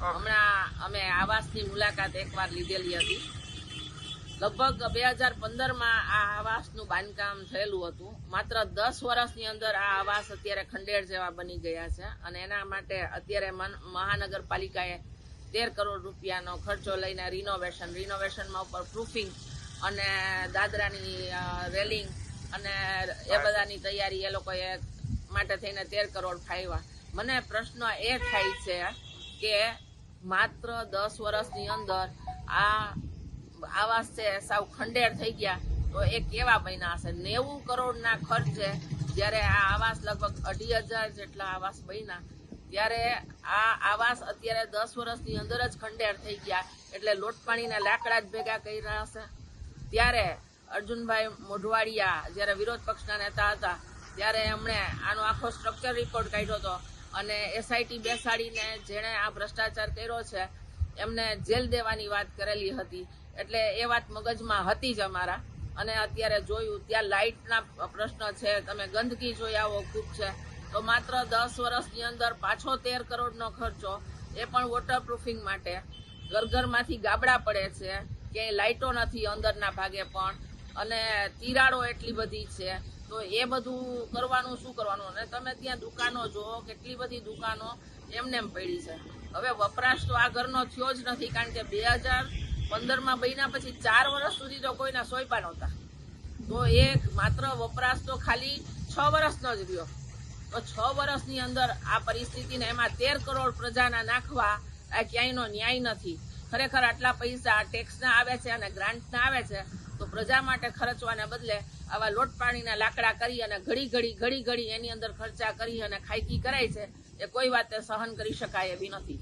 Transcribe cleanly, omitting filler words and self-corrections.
હમણાં અમે આવાસની મુલાકાત એકવાર લીધેલી હતી. લગભગ 2015માં આ આવાસનું બાંધકામ થયેલું હતું. માત્ર 10 વર્ષની અંદર આ આવાસ અત્યારે ખંડેર જેવા બની ગયા છે અને એના માટે અત્યારે મહાનગરપાલિકાએ 13 કરોડ રૂપિયાનો ખર્ચો લઈને રિનોવેશનમાં ઉપર પ્રૂફિંગ અને દાદરાની રેલિંગ અને એ બધાની તૈયારી એ લોકોએ માટે થઈને 13 કરોડ ફાળવ્યા. મને પ્રશ્ન એ થાય છે કે માત્ર 10 વર્ષની અંદર આ આવાસ છે સાવ ખંડેર થઈ ગયા તો એ કેવા બન્યા હશે? 90 કરોડના ખર્ચે જ્યારે આ આવાસ લગભગ 2,500 જેટલા આવાસ બન્યા ત્યારે આ આવાસ અત્યારે 10 વર્ષની અંદર જ ખંડેર થઈ ગયા. એટલે લોટ પાણીના લાકડા જ ભેગા કર્યા હશે. ત્યારે અર્જુનભાઈ મોઢવાડિયા જ્યારે વિરોધ પક્ષના નેતા હતા ત્યારે એમણે આનો આખો સ્ટ્રક્ચર રિપોર્ટ કાઢ્યો હતો અને એસઆઈટી બેસાડીને જેણે આ ભ્રષ્ટાચાર કર્યો છે એમને જેલ દેવાની વાત કરેલી હતી. એટલે એ વાત મગજમાં હતી જ અમારા. અને અત્યારે જોયું ત્યાં લાઇટના પ્રશ્ન છે, તમે ગંદકી જોઈ આવો ખૂબ છે. તો માત્ર 10 વર્ષની અંદર પાછો 13 કરોડનો ખર્ચો, એ પણ વોટરપ્રૂફિંગ માટે. ઘરમાંથી ગાબડા પડે છે, ક્યાંય લાઇટો નથી અંદરના ભાગે પણ, અને તિરાડો એટલી બધી છે. તો એ બધું કરવાનું શું કરવાનું? અને તમે ત્યાં દુકાનો જુઓ, કેટલી બધી દુકાનો એમને એમ પડી છે. હવે વપરાશ તો આ ઘરનો થયો જ નથી, કારણ કે 2015માં બન્યા પછી 4 વર્ષ સુધી તો કોઈના સોયપા નહોતા. તો એ માત્ર વપરાશ તો ખાલી 6 વર્ષનો જ રહ્યો. તો 6 વર્ષની અંદર આ પરિસ્થિતિને એમાં 13 કરોડ પ્રજાના નાખવા આ ક્યાંયનો ન્યાય નથી. ખરેખર આટલા પૈસા ટેક્સના આવે છે અને ગ્રાન્ટના આવે છે તો પ્રજા માટે ખર્ચવાને બદલે આવા લોટ પાણીના લાકડા કરી અને ઘડી ઘડી એની અંદર ખર્ચા કરી અને ખાયકી કરાય છે, એ કોઈ વાતે સહન કરી શકાય એવી નથી.